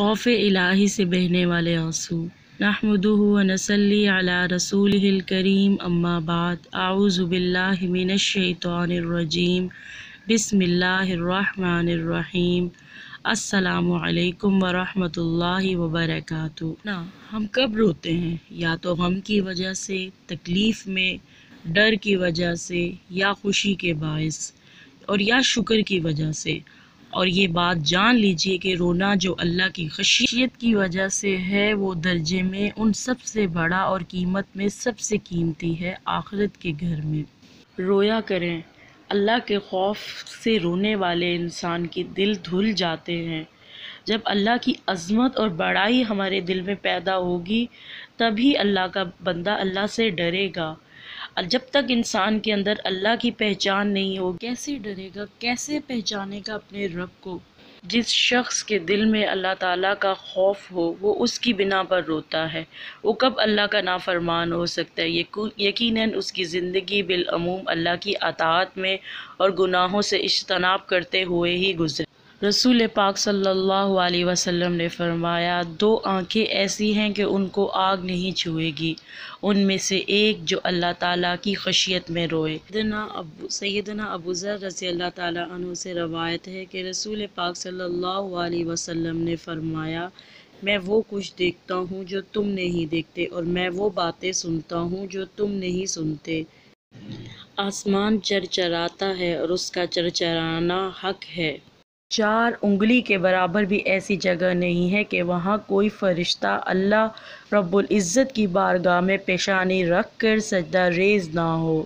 خوف الہی سے بہنے والے آنسو۔ نحمدہ و نصلی علی رسولہ الکریم، اما بعد، اعوذ باللہ من الشیطان الرجیم، بسم اللہ الرحمن الرحیم۔ السلام علیکم ورحمۃ اللہ وبرکاتہ۔ ہم کب روتے ہیں؟ یا تو غم کی وجہ سے، تکلیف میں، ڈر کی وجہ سے، یا خوشی کے باعث، اور یا شکر کی وجہ سے۔ اور یہ بات جان لیجئے کہ رونا جو اللہ کی خشیت کی وجہ سے ہے، وہ درجے میں ان سب سے بڑا اور قیمت میں سب سے قیمتی ہے آخرت کے گھر میں۔ رویا کریں۔ اللہ کے خوف سے رونے والے انسان کے دل دھل جاتے ہیں۔ جب اللہ کی عظمت اور بڑائی ہمارے دل میں پیدا ہوگی، تبھی اللہ کا بندہ اللہ سے ڈرے گا۔ جب تک انسان کے اندر اللہ کی پہچان نہیں ہوگی، کیسے ڈرے گا، کیسے پہچانے گا اپنے رب کو؟ جس شخص کے دل میں اللہ تعالیٰ کا خوف ہو، وہ اس کی بنا پر روتا ہے۔ وہ کب اللہ کا نافرمان ہو سکتا ہے؟ یقیناً اس کی زندگی بالعموم اللہ کی اطاعت میں اور گناہوں سے اجتناب کرتے ہوئے ہی گزرے۔ رسول پاک صلی اللہ علیہ وسلم نے فرمایا، دو آنکھیں ایسی ہیں کہ ان کو آگ نہیں چھوئے گی، ان میں سے ایک جو اللہ تعالیٰ کی خشیت میں روئے۔ سیدنا ابو ذر رضی اللہ تعالیٰ عنہ سے روایت ہے کہ رسول پاک صلی اللہ علیہ وسلم نے فرمایا، میں وہ کچھ دیکھتا ہوں جو تم نہیں دیکھتے، اور میں وہ باتیں سنتا ہوں جو تم نہیں سنتے۔ آسمان چرچراتا ہے اور اس کا چرچرانا حق ہے۔ 4 انگلی کے برابر بھی ایسی جگہ نہیں ہے کہ وہاں کوئی فرشتہ اللہ رب العزت کی بارگاہ میں پیشانی رکھ کر سجدہ ریز نہ ہو۔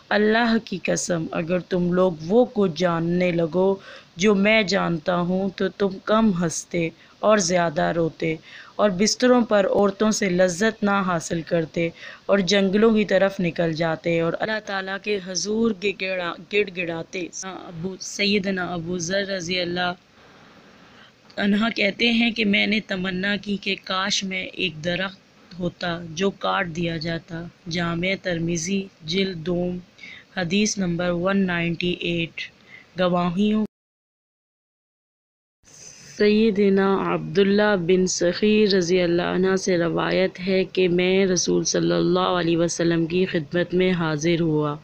اللہ کی قسم، اگر تم لوگ وہ کچھ جاننے لگو جو میں جانتا ہوں تو تم کم ہنستے اور زیادہ روتے، اور بستروں پر عورتوں سے لذت نہ حاصل کرتے، اور جنگلوں کی طرف نکل جاتے، اور اللہ تعالیٰ کے حضور گڑ گڑاتے۔ سیدنا ابو ذر رضی اللہ عنہ کہتے ہیں کہ میں نے تمنا کی کہ کاش میں ایک درخت ہوتا جو کاٹ دیا جاتا۔ جامع ترمذی جلد 2 حدیث نمبر 198۔ گواہیوں۔ سیدنا عبداللہ بن سخی رضی اللہ عنہ سے روایت ہے کہ میں رسول صلی اللہ علیہ وسلم کی خدمت میں حاضر ہوا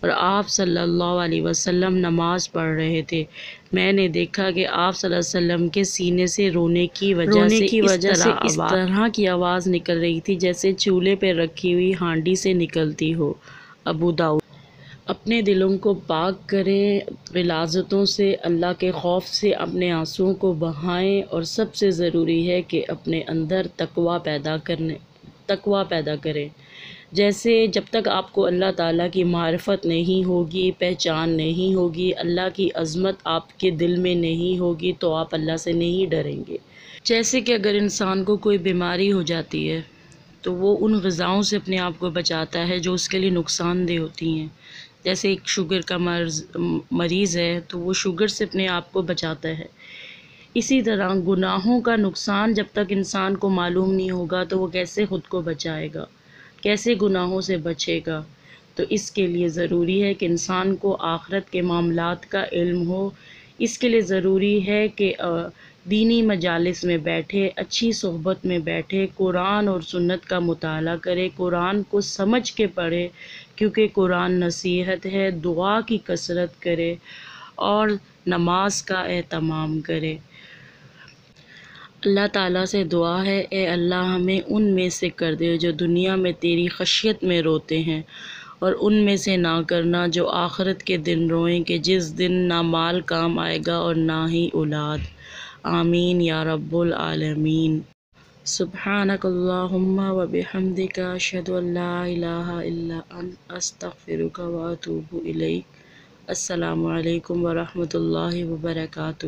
اور آپ صلی اللہ علیہ وسلم نماز پڑھ رہے تھے۔ میں نے دیکھا کہ آپ صلی اللہ علیہ وسلم کے سینے سے رونے کی وجہ سے اس طرح کی آواز نکل رہی تھی جیسے چولہے پہ رکھی ہوئی ہانڈی سے نکلتی ہو۔ ابو داؤد۔ اپنے دلوں کو پاک کریں غلاظتوں سے، اللہ کے خوف سے اپنے آنسوؤں کو بہائیں، اور سب سے ضروری ہے کہ اپنے اندر تقویٰ پیدا کریں۔ جیسے جب تک آپ کو اللہ تعالیٰ کی معرفت نہیں ہوگی، پہچان نہیں ہوگی، اللہ کی عظمت آپ کے دل میں نہیں ہوگی، تو آپ اللہ سے نہیں ڈریں گے۔ جیسے کہ اگر انسان کو کوئی بیماری ہو جاتی ہے تو وہ ان غذاؤں سے اپنے آپ کو بچاتا ہے جو اس کے لیے نقصان دہ ہوتی ہیں۔ جیسے ایک شوگر کا مریض ہے تو وہ شوگر سے اپنے آپ کو بچاتا ہے۔ اسی طرح گناہوں کا نقصان جب تک انسان کو معلوم نہیں ہوگا تو وہ کیسے خود کو بچائے گا، کیسے گناہوں سے بچے گا؟ تو اس کے لیے ضروری ہے کہ انسان کو آخرت کے معاملات کا علم ہو۔ اس کے لیے ضروری ہے کہ دینی مجالس میں بیٹھے، اچھی صحبت میں بیٹھے، قرآن اور سنت کا مطالعہ کرے، قرآن کو سمجھ کے پڑھے، کیونکہ قرآن نصیحت ہے، دعا کی کثرت کرے اور نماز کا اہتمام کرے۔ اللہ تعالیٰ سے دعا ہے، اے اللہ ہمیں ان میں سے کر دے جو دنیا میں تیری خشیت میں روتے ہیں، اور ان میں سے نہ کرنا جو آخرت کے دن روئیں کہ جس دن نہ مال کام آئے گا اور نہ ہی اولاد۔ آمین یا رب العالمین۔ سبحانک اللہم و بحمدک، اشہد ان لا الہ الا انت، استغفرک و اتوب الیک۔ السلام علیکم ورحمۃ اللہ وبرکاتہ۔